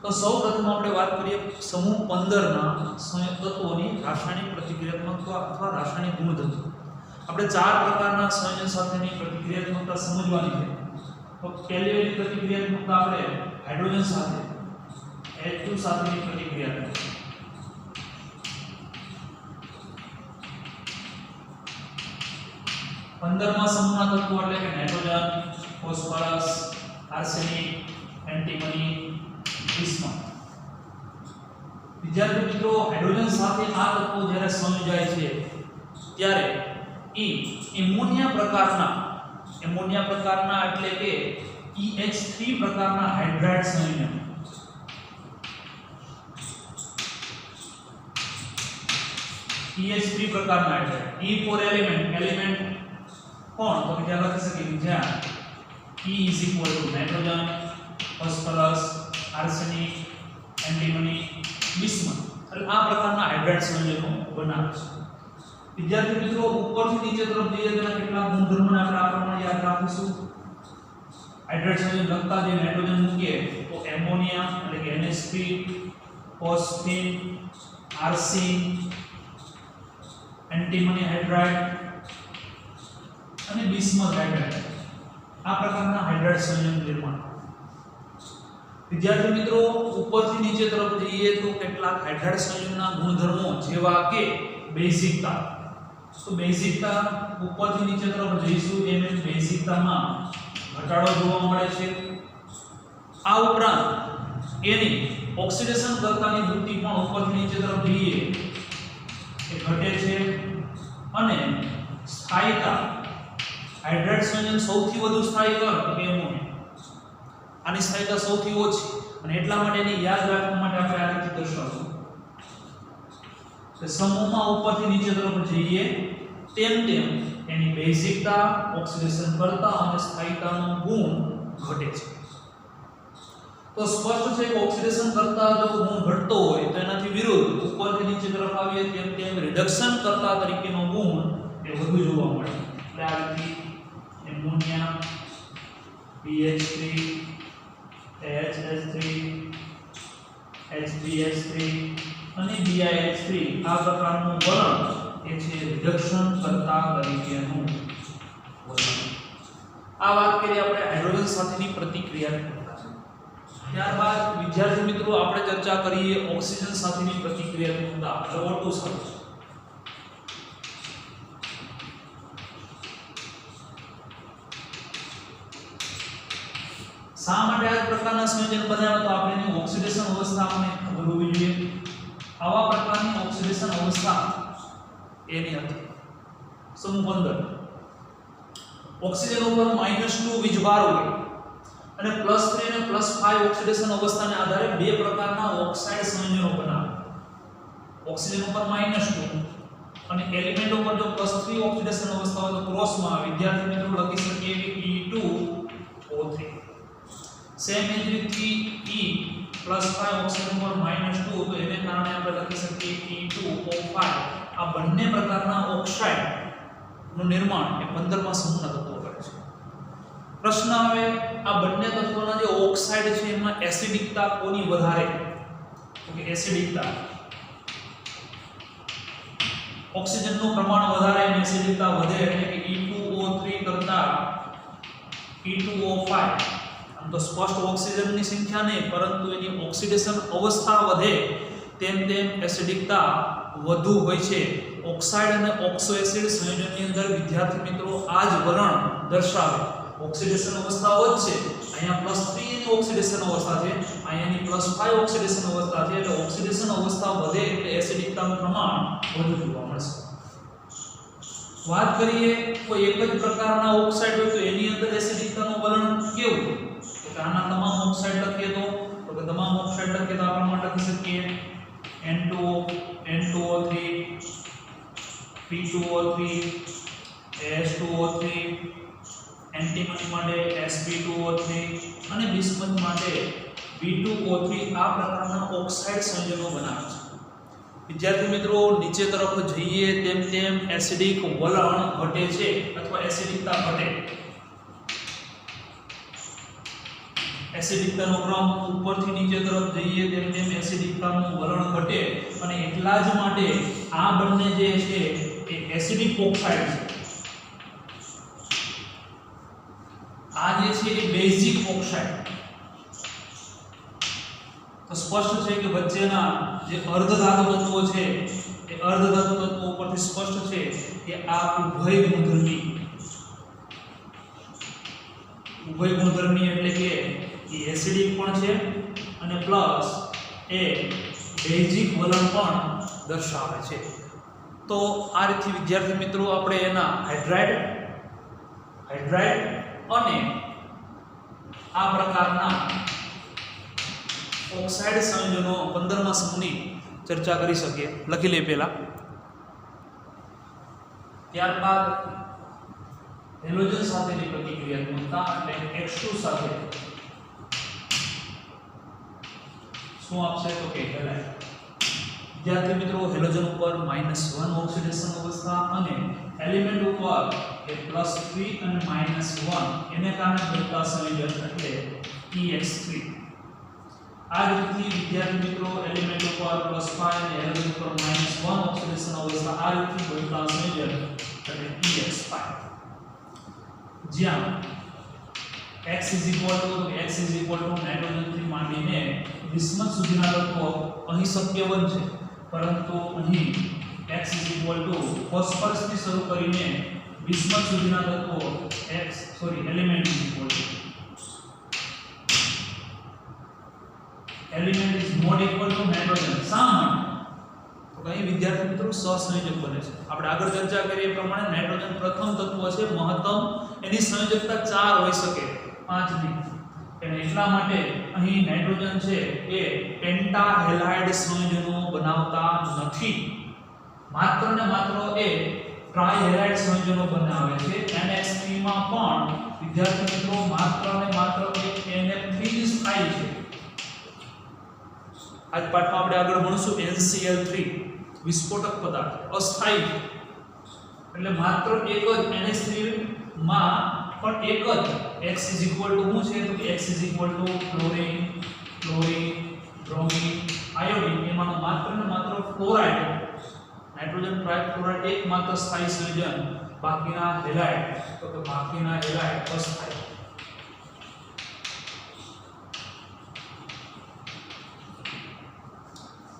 તો સૌપ્રથમ આપણે વાત કરીએ સમૂહ 15 ના તત્વોની રાસાયણિક પ્રતિક્રિયાત્મકતા અથવા રાસાયણિક ગુણધર્મો આપણે ચાર પ્રકારના સંયોજન સાથેની પ્રતિક્રિયાત્મકતા સમજવાની છે. તો પહેલી પ્રતિક્રિયાત્મકતા આપણે હાઇડ્રોજન સાથે H2 સાથેની પ્રતિક્રિયાત્મકતા. 15મા સમૂહના તત્વો એટલે કે nitrogen, phosphorus, arsenic, antimony, bismuth. વિદ્યાર્થી મિત્રો, હાઇડ્રોજન સાથે આ તત્વો જ્યારે સંયોજાય છે ત્યારે એમોનિયા પ્રકારના એટલે કે EH3 પ્રકારના હાઇડ્રાઇડ સંયોજન EH3 પ્રકારના હાઇડ્રાઇડ. E ફોર એલિમેન્ટ કોણ? તો કે જ્યાં લખી શકીએ જ્યાં E is equal to nitrogen, phosphorus, arsenic, antimony, bismuth. એટલે આ પ્રકારના હાઇડ્રાઇડ સંયોજનો બનાવે છે. વિદ્યાર્થી મિત્રો, ઉપરથી નીચે તરફ જઈએ તેના કેટલાક ગુણધર્મોને આપણે આ પ્રમાણે યાદ રાખીશું. હાઇડ્રાઇડ સંયોજન લખતા જે નાઇટ્રોજન મૂકીએ તો એમોનિયા એટલે કે NH3, ફોસ્ફીન, આર્સીન, એન્ટીમની હાઇડ્રાઇડ અને બિસ્મથ હાઇડ્રાઇડ. આ પ્રકારના હાઇડ્રાઇડ સંયોજન નિર્માણ. વિદ્યાર્થી મિત્રો, ઉપરથી નીચે તરફ જઈએ તો કેટલાક હાઇડ્રાઇડ સંયોજનના ગુણધર્મો જેવા કે બેઝિકતા. તો બેઝિકતા ઉપરથી નીચે તરફ જઈશું એમ બેઝિકતામાં ઘટાડો જોવા મળે છે. આ ઉપરાંત એની ઓક્સિડેશન કરતાની વૃત્તિ પણ ઉપરથી નીચે તરફ જઈએ એ ઘટે છે. અને સ્થાયીતા, હાઇડ્રાઇડ સંયોજન સૌથી વધુ સ્થાયી કર તો એમોનિયા. આની સ્થાયીતા સૌથી ઓછી અને એટલા માટે એને યાદ રાખવા માટે આપણે આ રીતે દર્શાવશું કે સમૂહમાં ઉપરથી નીચે તરફ જઈએ તેમ એની બેઝિકતા, ઓક્સિડેશન કરતા અને સ્થાયીતાનો ગુણ ઘટે છે. તો સ્પષ્ટ છે કે ઓક્સિડેશન કરતા જો ગુણ ઘટતો હોય તો એનાથી વિરુદ્ધ ઉપરથી નીચે તરફ આવીએ તેમ રિડક્શન કરતા તરીકેનો ગુણ એ વધુ જોવા મળે. એટલે આ રીતે એમોનિયા, BH3, HH3, HBH3 અને BiH3 આ પ્રકારનું વલણ એ છે રિડક્શન કરતા તરીકેનું વલણ. આ વાત કરીએ આપણે હાઇડ્રોજન સાથેની પ્રતિક્રિયાત્મકતા. ત્યારબાદ વિદ્યાર્થી મિત્રો આપણે ચર્ચા કરીએ ઓક્સિજન સાથેની પ્રતિક્રિયાત્મકતા એટલે O2 સાથે. શા માટે આ પ્રકારના સંયોજન બનાવ્યા? તો આપણે એની ઓક્સિડેશન અવસ્થા આપણે ખબર હોવી જોઈએ. આવા પ્રકારની ઓક્સિડેશન અવસ્થા એની હતી. સમૂહ 15 ઓક્સિજન ઉપર -2 વીજભાર હોય અને +3 અને +5 ઓક્સિડેશન અવસ્થાને આધારે બે પ્રકારના ઓક્સાઇડ સંયોજનો બનાવે. ઓક્સિજન ઉપર -2 અને એલિમેન્ટ ઉપર જો +3 ઓક્સિડેશન અવસ્થા હોય તો ક્રોસમાં વિદ્યાર્થી મિત્રો લખી શકીએ કે E2O3. સેમ એ જ રીતથી E+5 ઓક્સિજન ઉપર -2 તો એને કારણે આપણે લખી શકીએ E2O5. આ બંને પ્રકારના ઓક્સાઇડ નું નિર્માણ એ 15મા સમૂહના તત્વો કરે છે. પ્રશ્ન આવે આ બંને તત્વોના જે ઓક્સાઇડ છે એમાં એસિડિકતા કોની વધારે? તો કે એસિડિકતા ઓક્સિજનનું પ્રમાણ વધારે અને એસિડિકતા વધે એટલે કે E2O3 કરતા E2O5. આમ તો સ્પષ્ટ ઓક્સિજનની સંખ્યા નહીં પરંતુ એની ઓક્સિડેશન અવસ્થા વધે તેમ એસિડિકતા વધુ હોય છે. ઓક્સાઇડ અને ઓક્સો એસિડ સંયોજનની અંદર વિદ્યાર્થી મિત્રો આ જ વલણ દર્શાવે. ઓક્સિડેશન અવસ્થા વધશે, અહીંયા +3 ની ઓક્સિડેશન અવસ્થા છે, અહીંયાની +5 ઓક્સિડેશન અવસ્થા છે. એટલે ઓક્સિડેશન અવસ્થા વધે એટલે એસિડિકતાનું પ્રમાણ વધુ જોવા મળશે. વાત કરીએ કોઈ એક જ પ્રકારના ઓક્સાઇડ હોય તો એની અંદર એસિડિકતાનું વલણ કેવું? તો આના તમામ ઓક્સાઇડ લખીએ તો કે તમામ ઓક્સાઇડ લખીએ તો આપણે માટે લખી શકીએ N2O, N2O3, P2O3, H2O3, antimony માટે Sp2O3 અને બિસ્મથ માટે B2O3 આ પ્રકારના ઓક્સાઇડ સંયોજનો બનાવે છે. વિદ્યાર્થી મિત્રો નીચે તરફ જઈએ તેમ એસિડિક વલણ ઘટે છે અથવા એસિડિકતા ઘટે. એસિડિકતાનો ક્રમ ઉપરથી નીચે તરફ જઈએ તેમ એસિડિકતાનું વલણ ઘટે અને એટલા જ માટે આ બંને જે છે એ એસિડિક ઓક્સાઇડ છે. જે છે એ બેઝિક ઓક્સાઇડ, તો સ્પષ્ટ છે કે વચ્ચેના જે અર્ધધાતુ તત્વો છે એ અર્ધધાતુ તત્વો ઉપરથી સ્પષ્ટ છે કે આ ઉભય ગુણધર્મી એટલે કે એ એસિડિક પણ છે અને પ્લસ એ બેઝિક વલણ પણ દર્શાવે છે. તો આ રીતે વિદ્યાર્થી મિત્રો આપણે એના હાઇડ્રાઇડ અને આ પ્રકારના ઓક્સાઇડ સંયોજનો 15મા સમૂહની ચર્ચા કરી શકીએ. લખી લે પહેલા. ત્યારબાદ હેલોજન સાથેની પ્રતિક્રિયાત્મકતા એટલે X2 સાથે શું આપશે તો કે હેલાઇડ. વિદ્યાર્થી મિત્રો હેલોજન ઉપર -1 ઓક્સિડેશન અવસ્થા અને એલિમેન્ટ ઉપર એ +3 અને -1 એને કારણે બનતા સંયોજન એટલે EX3. આ રીતથી વિદ્યાર્થી મિત્રો એલિમેન્ટ ઉપર +5 અને હેલોજન ઉપર -1 ઓક્સિડેશન અવસ્થા આ રીતથી બનતા સંયોજન એટલે EX5. જ્યાં x નાઇટ્રોજન થી માંડીને બિસ્મથ સુધીના તત્વો અહીં શક્ય બનશે, પરંતુ અહીં x ફોસ્ફરસ થી શરૂ કરીને બિસ્મથ સુધીના તત્વો element is not equal to nitrogen. શા માટે? તો અહીં વિદ્યાર્થી મિત્રો સહસંયોજક બને છે. આપણે આગળ ચર્ચા કરી એ પ્રમાણે નાઇટ્રોજન પ્રથમ તત્વ છે, મહત્તમ એની સંયોજકતા 4 હોઈ શકે, 5 નહીં. એટલે એટલા માટે અહીં નાઇટ્રોજન છે એ પેન્ટાહેલાઇડ સંયોજનો બનાવતા નથી, માત્ર ને માત્ર એ ટ્રાઇહેલાઇડ સંયોજનો બનાવે છે. NH3 માં પણ વિદ્યાર્થી મિત્રો માત્ર ને માત્ર એક NF3 જ સ્થાયી છે. આજ પાઠમાં આપણે આગળ ભણશું NCl3 વિસ્ફોટક પદાર્થ અસ્થાયી છે. એટલે માત્ર એક જ NH3 માં પણ એક જ x શું છે તો કે x ક્લોરીન બ્રોમિન આયોડિન એમાંનો માત્ર ને માત્ર ફ્લોરાઇડ નાઇટ્રોજન ટ્રાઇફ્લોરાઇડ એકમાત્ર સ્થાયી સંયોજન, બાકીના હેલાઇડ તો કે બાકીના હેલાઇડ અસ્થાયી.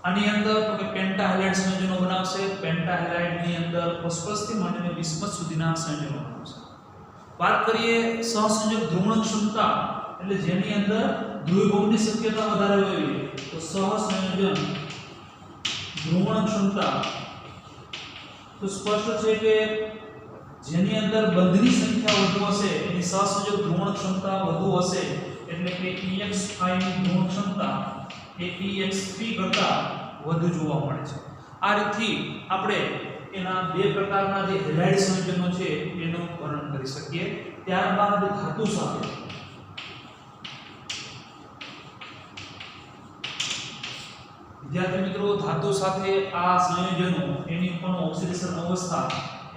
આની અંદર તો કે પેન્ટાહેલાઇડ સંયોજનો બનાવશે. પેન્ટાહેલાઇડ ની અંદર ફોસ્ફરસ થી માંડીને બિસ્મથ સુધીના સંયોજનો બનાવશે. વાત કરીએ સહસંયોજક ધ્રુવણ ક્ષમતા એટલે જેની અંદર દ્વિભંગની શક્યતા વધારે હોય તો સહસંયોજન ધ્રુવણ ક્ષમતા તો સ્પષ્ટ છે કે જેની અંદર બંધની સંખ્યા વધુ હશે એની સહસંયોજક ધ્રુવણ ક્ષમતા વધુ હશે. એટલે કે EX5 ની ધ્રુવણ ક્ષમતા એ EX3 કરતા વધુ જોવા મળે છે. આ રીતથી આપણે એના બે પ્રકારના જે હેલાઇડ સંયોજનો છે એનું વર્ણન કરી શકીએ. ત્યારબાદ ધાતુ સાથે વિદ્યાર્થી મિત્રો ધાતુ સાથે આ સંયોજનો એની ઉપરનો ઓક્સિડેશન અવસ્થા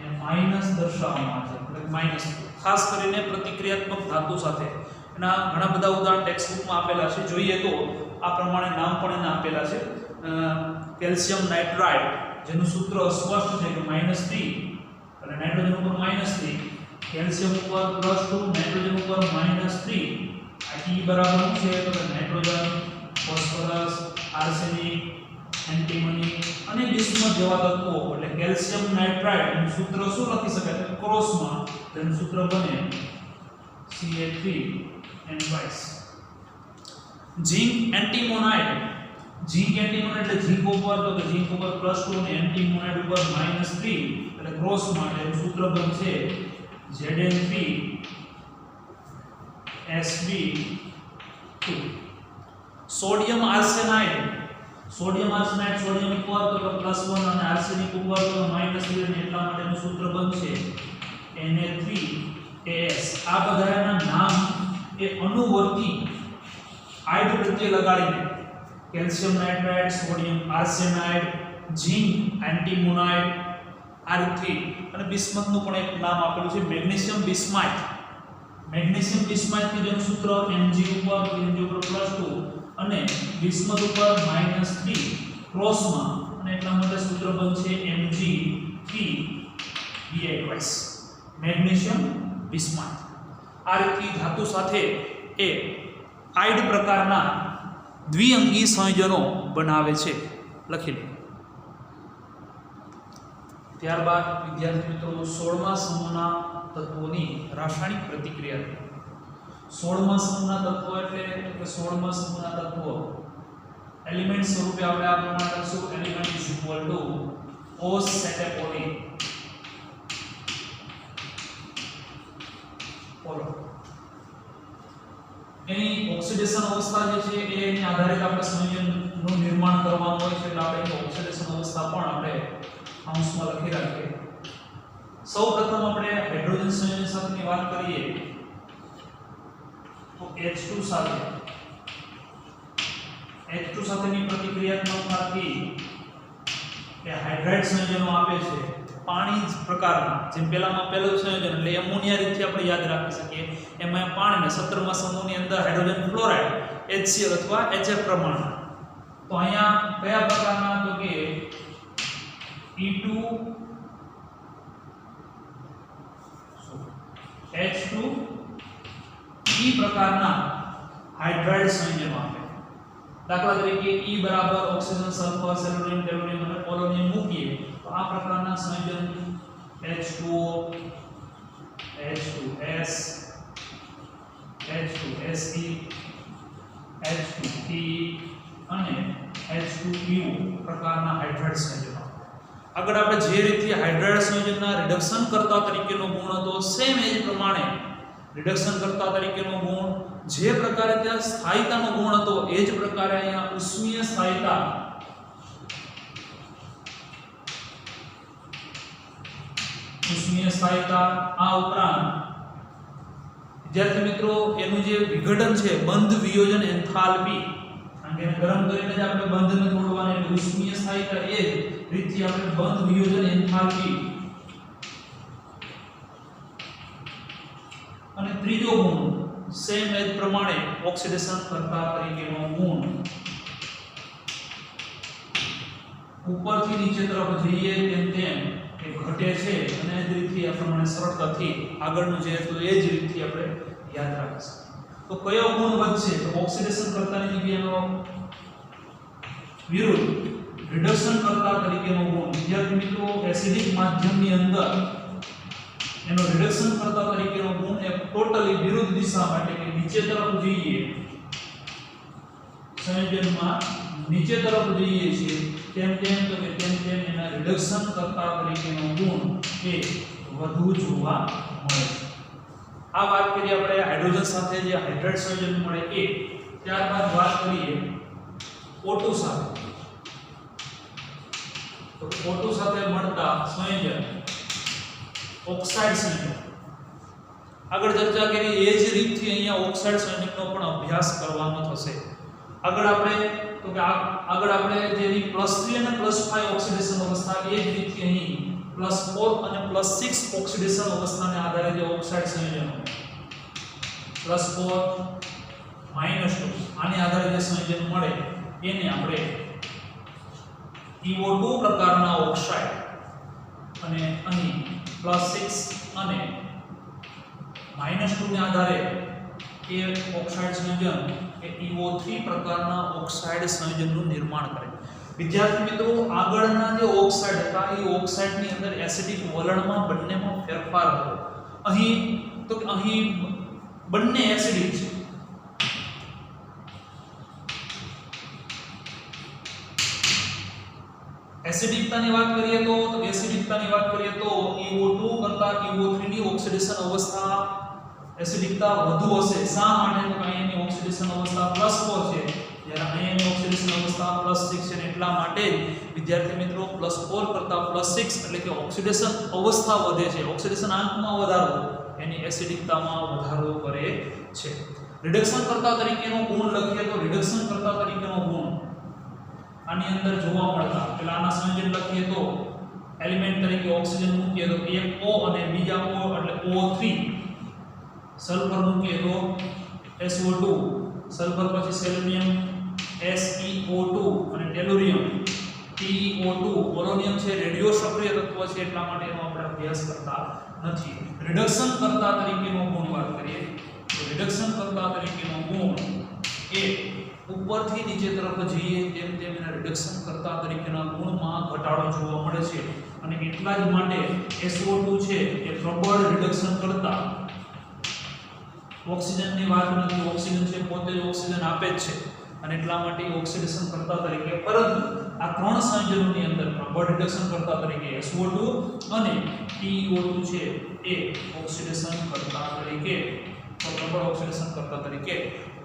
એ માઈનસ દર્શાવવામાં આવે છે, એટલે માઈનસ. ખાસ કરીને પ્રતિક્રિયાત્મક ધાતુ સાથે એના ઘણા બધા ઉદાહરણ ટેક્સ્ટ બુકમાં આપેલા છે. જોઈએ તો આ પ્રમાણે નામ પણ એના આપેલા છે. કેલ્શિયમ નાઇટ્રાઇડ જેનું સૂત્ર સ્પષ્ટ છે કે -3 અને નાઇટ્રોજન ઉપર -3, કેલ્શિયમ ઉપર +2, નાઇટ્રોજન ઉપર -3. આ E બરાબર છે તો કે નાઇટ્રોજન, ફોસ્ફરસ, આર્સેનિક, એન્ટીમની અને બિસ્મથ જેવા તત્વો. એટલે કેલ્શિયમ નાઇટ્રાઇડ નું સૂત્ર શું લખી શકાય તો ક્રોસમાં તેનું સૂત્ર બને Ca3N2. ઝિંક એન્ટીમોનાઇડ એટલે ઝિંક ઉપર તો કે ઝિંક ઉપર +2 અને એન્ટીમોનાઇડ ઉપર -3 એટલે ક્રોસ માટે સૂત્ર બનશે Zn3Sb2. સોડિયમ આર્સેનાઇડ સોડિયમ ઉપર તો કે +1 અને આર્સેનિક ઉપર તો -3 અને એટલા માટેનું સૂત્ર બનશે Na3As. આ બધાના નામ એ અનુવર્તી આઇડ પ્રત્યે લગાડીને calcium nitride, sodium arsenide, zinc એન્ટીમોનાઇડ આ રીતથી. અને બિસ્મથનું પણ એક નામ આપેલું છે મેગ્નેશિયમ બિસ્માઇથ. મેગ્નેશિયમ બિસ્માઇથ કે જેનું સૂત્ર Mg ઉપર +2 અને બિસ્મથ ઉપર -3 ક્રોસમાં અને એટલા માટે સૂત્ર બનશે Mg3Bi2 મેગ્નેશિયમ બિસ્માઇથ. આ રીતની ધાતુ સાથે એ આઇડ પ્રકારના દ્વિઅંગી સંયોજનો બનાવે છે. લખી લો. ત્યારબાદ વિદ્યાર્થી મિત્રો 16મા સમૂહના તત્વોની રાસાયણિક પ્રતિક્રિયા. 16મા સમૂહના તત્વો એટલે કે 16મા સમૂહના તત્વો એલિમેન્ટ સ્વરૂપે આપણે આ પ્રમાણે લખશું. એલિમેન્ટ ઇઝ ઇક્વલ ટુ ઓસેટેપોલી. બોલો એની ઓક્સિડેશન અવસ્થા જે છે એની આધારિત આપણે સંયોજનનું નિર્માણ કરવાનું હોય છે એટલે આપણે ઓક્સિડેશન અવસ્થા પણ આપણે અંશમાં લખી રાખીએ. સૌપ્રથમ આપણે હાઇડ્રોજન સંયોજન સાથેની વાત કરીએ તો H2 સાથેની પ્રતિક્રિયાત્મકતાથી એ હાઇડ્રાઇડ સંયોજનો આપે છે પાણી જ પ્રકારના. જેમ પહેલામાં પહેલું સંયોજન એટલે એમોનિયા રીતથી આપણે યાદ રાખી શકીએ. એમાં પાણીને 17મા સમૂહની અંદર હાઇડ્રોજન ફ્લોરાઇડ HCl અથવા HF પ્રમાણ. તો અહીંયા કયા પ્રકારના તો કે E2H2E પ્રકારના હાઇડ્રાઇડ સંયોજનો આપે. દાખલા તરીકે E બરાબર ઓક્સિજન સલ્ફર સેલ્યુલોઝ ટેલુરિયમ અને પોલોનિયમ મૂકીએ તો આ પ્રકારના સંયોજન H2O H2S H2Se H2Pe અને H2U પ્રકારના હાઇડ્રાઇડ સંયોજનો. આગળ આપણે જે રીતે હાઇડ્રાઇડ સંયોજનના રિડક્શન કરતા તરીકેનો ગુણ હતો સેમ એ જ પ્રમાણે રિડક્શન કરતા તરીકેનો ગુણ જે પ્રકારે ત્યાં સ્થાયીતાનો ગુણ હતો એ જ પ્રકારે અહીંયા ઉષ્મીય સ્થાયીતા આ ઉપરાંત વિદ્યાર્થી મિત્રો એનું જે વિઘટન છે બંધ વિયોજન એન્થાલ્પી, કારણ કે ગરમ કરીને જ આપણે બંધને તોડવાની એટલે ઉષ્મીય સ્થાયીતા એ જ રીતથી આપણે બંધ વિયોજન એન્થાલ્પી. અને ત્રીજો ગુણ સેમ એજ પ્રમાણે ઓક્સિડેશન કરતા તરીકેનો ગુણ. ઉપરથી નીચે તરફ જઈએ તેમ એ ઘટે છે અને એ જ રીતથી આ પ્રમાણે સરળતાથી આગળનું જે હતું એ જ રીતથી આપણે યાદ રાખીશું. તો કયો ગુણ વધશે તો ઓક્સિડેશન કરતાની જગ્યાએનો વિરુદ્ધ રિડક્શન કરતા તરીકેનો ગુણ. વિદ્યાર્થી મિત્રો એસિડિક માધ્યમની અંદર એનો રિડક્શન કરતા તરીકેનો ગુણ એ ટોટલી વિરુદ્ધ દિશામાં એટલે કે નીચે તરફ જઈએ સંયોજનમાં નીચે તરફ જઈએ છીએ તેમ એના રિડક્શન કરતા તરીકેનો ગુણ એ વધુ જોવા મળે છે. આ વાત કરીએ આપણે હાઇડ્રોજન સાથે જે હાઇડ્રાઇડ સંયોજન મળે એ. ત્યારબાદ વાત કરીએ O2 સાથે. તો O2 સાથે મળતા સંયોજન ઓક્સાઇડ સંયોજન. આગળ ચર્ચા કરી એ જ રીતથી અહીંયા ઓક્સાઇડ સંયોજનનો પણ અભ્યાસ કરવાનો થશે. આગળ આપણે જેની +3 અને +5 ઓક્સિડેશન અવસ્થા એ જ રીતથી અહીં +4 અને +6 ઓક્સિડેશન અવસ્થાને આધારે જે ઓક્સાઇડ સંયોજનો +4 -2 આને આધારે જે સંયોજન મળે એને આપણે EO2 પ્રકારના ઓક્સાઇડ અને અહીં +6 અને -2 ને આધારે એ ઓક્સાઇડ સંયોજન એ EO3 પ્રકારના ઓક્સાઇડ સંયોજનનું નિર્માણ કરે. વિદ્યાર્થી મિત્રો આગળના જે ઓક્સાઇડ હતા એ ઓક્સાઇડની અંદર એસિડિક વલણમાં બંનેમાં ફેરફાર હતો. અહીં બંને એસિડિક છે. એસિડિકતાની વાત કરીએ તો EO2 કરતા EO3 ની ઓક્સિડેશન અવસ્થા એસિડિકતા વધુ હશે. શા માટે તો અહીંની ઓક્સિડેશન અવસ્થા +4 છે જ્યારે અહીંની ઓક્સિડેશન અવસ્થા +6 છે. એટલા માટે વિદ્યાર્થી મિત્રો +4 કરતા +6 એટલે કે ઓક્સિડેશન અવસ્થા વધે છે. ઓક્સિડેશન આંકમાં વધારો એની એસિડિકતામાં વધારો કરે છે. રિડક્શન કરતા તરીકેનો ગુણ લખીએ તો રિડક્શન કરતા તરીકેનો ગુણ આની અંદર જોવા મળતા પેલા આના સંયોજન લખીએ તો એલિમેન્ટ તરીકે ઓક્સિજન મૂકીએ તો એક O અને બીજા O એટલે O3. સલ્ફર મૂકીએ તો SO2, સલ્ફર પછી સેલેનિયમ SeO2 અને ટેલુરિયમ TeO2. પોલોનિયમ છે રેડિયો સક્રિય તત્વ છે એટલા માટે એનો આપણે અભ્યાસ કરતા નથી. રિડક્શન કરતા તરીકેનો ગુણ વાત કરીએ તો રિડક્શન કરતા તરીકેનો ગુણ એ ઉપરથી નીચે તરફ જઈએ તેમ તેમ એના રિડક્શન કરતા તરીકેના ગુણમાં ઘટાડો જોવા મળે છે અને એટલા જ માટે SO2 છે એ પ્રબળ રિડક્શન કરતા ઓક્સિજનની વાત નથી. ઓક્સિજન છે પોતે જ ઓક્સિજન આપે જ છે અને એટલા માટે ઓક્સિડેશન કરતા તરીકે, પરંતુ આ ત્રણ સંયોજનોની અંદર પ્રબળ રિડક્શન કરતા તરીકે SO2 અને PeO2 છે એ ઓક્સિડેશન કરતા તરીકે પ્રબળ ઓક્સિડેશન કરતા તરીકે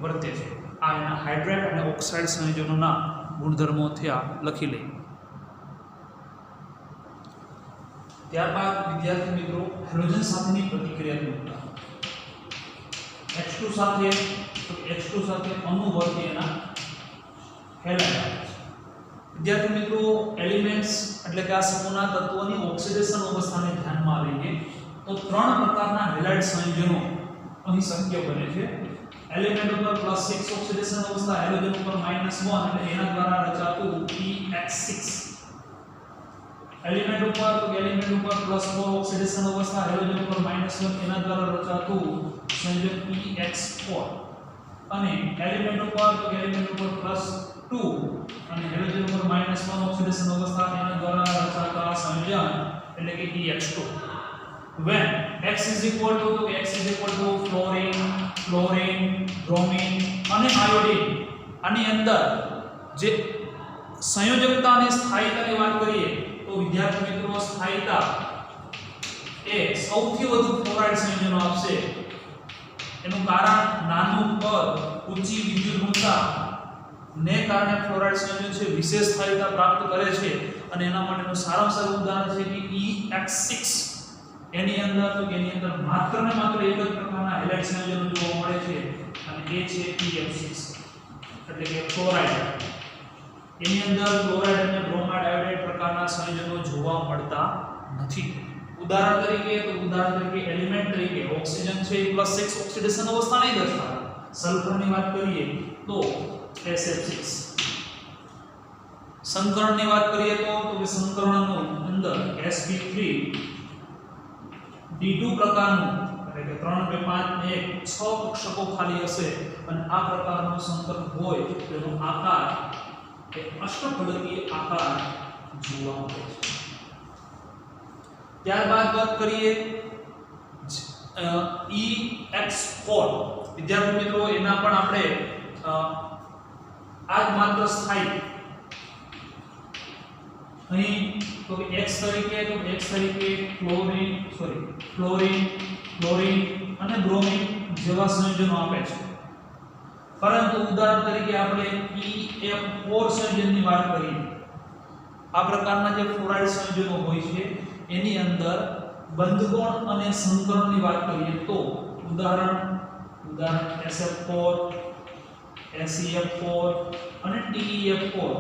વર્તે છે. આ એના હાઇડ્રેટ અને ઓક્સાઇડ સંયોજનોના ગુણધર્મો થયા, લખી લઈએ. ત્યારબાદ વિદ્યાર્થી મિત્રો હાઇડ્રોજન સાથેની પ્રતિક્રિયાત્મકતા. H2 સાથે તો H2 સાથે અનુવર્તી એના હેલાઇડ આવે છે. વિદ્યાર્થી મિત્રો એલિમેન્ટ્સ એટલે કે આ સમૂહના તત્વોની ઓક્સિડેશન અવસ્થાને ધ્યાનમાં લઈએ તો ત્રણ પ્રકારના હેલાઇડ સંયોજનો અહીં શક્ય બને છે. એલિમેન્ટ ઉપર +6 ઓક્સિડેશન અવસ્થા, હાઇડ્રોજન ઉપર -1 એટલે એના દ્વારા રચાતું PX6. એલિમેન્ટ ઉપર તો એલિમેન્ટ ઉપર +4 ઓક્સિડેશન અવસ્થા, હાઇડ્રોજન ઉપર -1 એના દ્વારા રચાતું સંયોજન PX4. અને એલિમેન્ટ ઉપર તો એલિમેન્ટ ઉપર +2 અને હાઇડ્રોજન ઉપર -1 ઓક્સિડેશન અવસ્થા એના દ્વારા રચાતા સંયોજન એટલે કે EX2. when x is equal to fluorine, bromine અને iodine, આની અંદર જે સંયોજકતા અને સ્થાયીતાની વાત કરીએ તો વિદ્યાર્થી મિત્રો સ્થાયીતા એ સૌથી વધુ ફ્લોરાઇડ સંયોજનો આપશે. એનું કારણ નાનું કદ, ઊંચી વિદ્યુત ઋણતા ને કારણે ફ્લોરાઇડ સંયોજન છે વિશેષ સ્થાયીતા પ્રાપ્ત કરે છે અને એના માટેનું સારામાં સારું ઉદાહરણ છે કે EX6. એની અંદર માત્ર ને માત્ર એક જ પ્રકારના હેલાઇડ સંયોજનો જોવા મળે છે અને એ છે PF6 એટલે કે ફ્લોરાઇડ. એની અંદર ક્લોરાઇડ અને બ્રોમાઇડ આયોડાઇડ પ્રકારના સંયોજનો જોવા મળતા નથી. ઉદાહરણ તરીકે એલિમેન્ટ તરીકે ઓક્સિજન છે એ +6 ઓક્સિડેશન અવસ્થા નહીં દર્શાવે. સલ્ફરની વાત કરીએ તો SF6. સંકરણની વાત કરીએ તો કે સંકરણનો અંદર sp3 D2 પ્રકારનું એટલે કે 3 2 5 ને 6 કક્ષકો ખાલી હશે અને આ પ્રકારનું સંકરણ હોય તો એનો આકાર એ અષ્ટફલકીય આકાર જોવા મળે છે. ત્યારબાદ વાત કરીએ EX4. વિદ્યાર્થી મિત્રો એના પણ આપણે આ જ માત્ર સ્થાયી અહીં તો X તરીકે ફ્લોરીન અને બ્રોમિન જેવા સંયોજનો આપે છે. પરંતુ ઉદાહરણ તરીકે આપણે EF4 સંયોજનની વાત કરીએ. આ પ્રકારના જે ફ્લોરાઇડ સંયોજનો હોય છે એની અંદર બંધકોણ અને સંકરણની વાત કરીએ તો ઉદાહરણ SF4, SEF4 અને TEF4.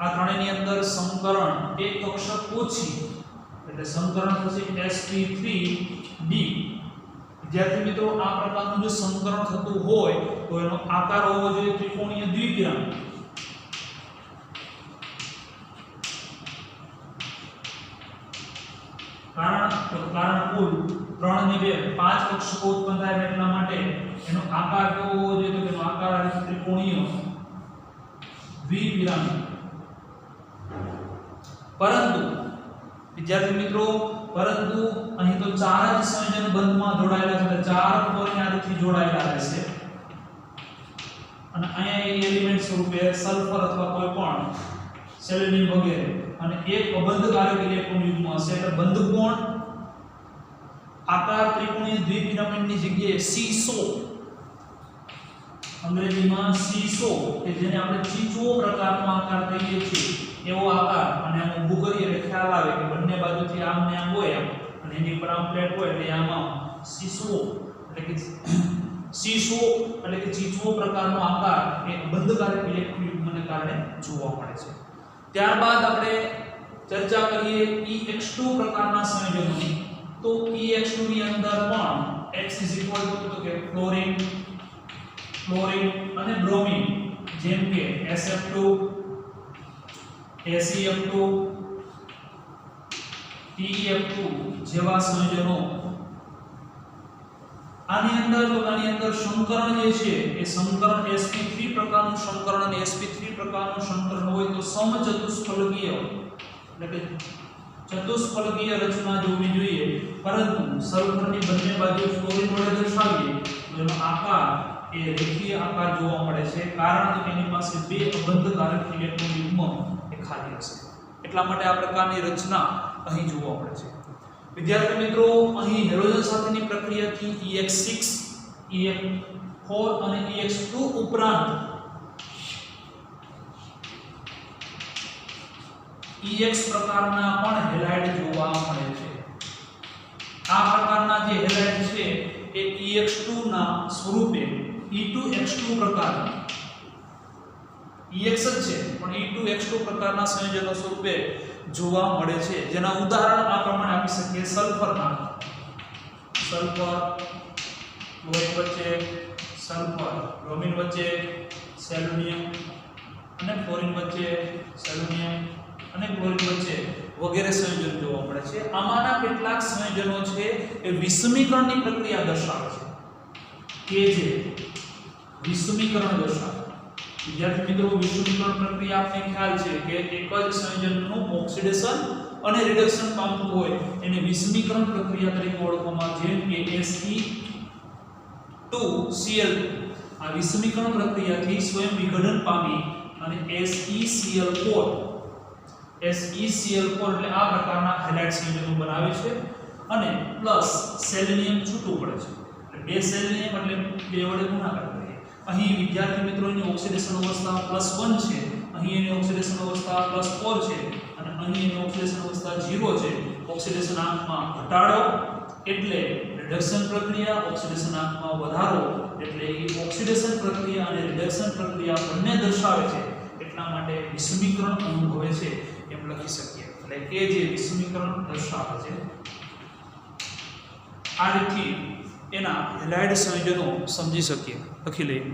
આ ત્રણેયની અંદર સંકરણ એક કક્ષક ઓછી એટલે સંકરણ થશે sp3d. વિદ્યાર્થી મિત્રો આ પ્રકારનું જો સંકરણ થતું હોય તો એનો આકાર હોવો જોઈએ ત્રિકોણીય દ્વિપિરામિડ. કારણ કુલ 3 ને 2 5 કક્ષકો ઉત્પન્ન થાય એટલા માટે એનો આકાર કેવો હોવો જોઈએ તો એનો આકાર આ ત્રિકોણીય દ્વિપિરામિડ. પરંતુ વિદ્યાર્થી મિત્રો અહીં તો ચાર જ સંયોજન બંધમાં જોડાયેલા છે, ચાર ફ્લોરિન આથી જોડાયેલા રહેશે અને અહીંયા એલિમેન્ટ સ્વરૂપે સલ્ફર અથવા કોઈ પણ સેલેનિયમ વગેરે અને એક અબંધકારક ઇલેક્ટ્રોન યુગ્મ હશે એટલે બંધકોણ આકાર ત્રિકોણીય દ્વિપિરામિડની જગ્યાએ સીસો, અંગ્રેજીમાં સીસો કે જેને આપણે ચીચો પ્રકારનો આકાર કહીએ છીએ એવો આકાર અને આમ ઊભું કરીએ એટલે ખ્યાલ આવે કે બંને બાજુથી આમ ને આમ હોય અને એની ઉપર આમ પ્લેટ હોય એટલે આમાં સીસો એટલે કે ચીચો પ્રકારનો આકાર એ બંધકારક ઇલેક્ટ્રોન યુગ્મને કારણે જોવા મળે છે. ત્યારબાદ આપણે ચર્ચા કરીએ EX2 પ્રકારના સંયોજનોની. તો EX2 ની અંદર પણ X તો કે ફ્લોરિન અને બ્રોમિન જેમ કે SF2, SEF2 TeF2 જેવા સંયોજનો આની અંદર સંકરણ જે છે એ સંકરણ sp3 પ્રકારનું સંકરણ અને sp3 પ્રકારનું સંકરણ હોય તો સમચતુષ્ફલકીય એટલે કે ચતુષ્ફલકીય રચના જોવી જોઈએ, પરંતુ સલ્ફરની બંને બાજુ ફ્લોરિન વડે દર્શાવીએ તો એનો આકાર એ રેખીય આકાર જોવા મળે છે, કારણ કે એની પાસે બે અબંધકારક ઇલેક્ટ્રોન યુગ્મ એ ખાલી હશે. એટલા માટે આ પ્રકારની રચના અહીં જોવા મળે છે. વિદ્યાર્થી મિત્રો, અહીં હેલોજન સાથેની પ્રક્રિયાથી EX6, EF4 અને EX2 ઉપરાંત EX પ્રકારના પણ હેલાઇડ જોવા મળે છે. આ પ્રકારના જે હેલાઇડ છે એ EX2 ના સ્વરૂપે E2X2 પ્રકારના EX જ છે પણ E2X2 પ્રકારના સંયોજનો સ્વરૂપે જોવા મળે છે, જેના ઉદાહરણ આ પ્રમાણે આપી શકીએ. સલ્ફર ક્લોરીન વચ્ચે સલ્ફર, બ્રોમિન વચ્ચે સેલેનિયમ અને ફ્લોરિન વચ્ચે સેલેનિયમ અને ક્લોરીન વચ્ચે વગેરે સંયોજન જોવા મળે છે. આમાંના કેટલાક સંયોજનો છે એ વિષમીકરણની પ્રક્રિયા દર્શાવે છે, કે જે વિષમીકરણ દર્શાવે. વિદ્યાર્થી મિત્રો, વિષમીકરણ પ્રક્રિયા આપને ખ્યાલ છે કે એક જ સંયોજનનું ઓક્સિડેશન અને રિડક્શન પામતું હોય એને વિષમીકરણ પ્રક્રિયા તરીકે ઓળખવામાં આવે છે, જેમ કે Se2Cl2 આ વિષમીકરણ પ્રક્રિયાથી સ્વયં વિઘટન પામી અને SeCl4 એટલે આ પ્રકારના હેલાઇડ સંયોજનો બનાવે છે અને પ્લસ સેલેનિયમ છૂટું પડે છે. એટલે બે સેલેનિયમ એટલે બે વડે ગુણાકાર કરીએ. અહીં વિદ્યાર્થી મિત્રો એની ઓક્સિડેશન અવસ્થા +1 છે, અહીં એની ઓક્સિડેશન અવસ્થા +4 છે અને અહીં એની ઓક્સિડેશન અવસ્થા 0 છે. ઓક્સિડેશન આંકમાં ઘટાડો એટલે રિડક્શન પ્રક્રિયા, ઓક્સિડેશન આંકમાં વધારો એટલે એ ઓક્સિડેશન પ્રક્રિયા અને રિડક્શન પ્રક્રિયા બંને દર્શાવે છે. એટલા માટે વિષમીકરણ અનુભવે છે એમ લખી શકીએ. એટલે કે જે વિષમીકરણ દર્શાવે છે. આ રીતથી એના હેલાઇડ સંયોજનો સમજી શકીએ. લખી લઈએ.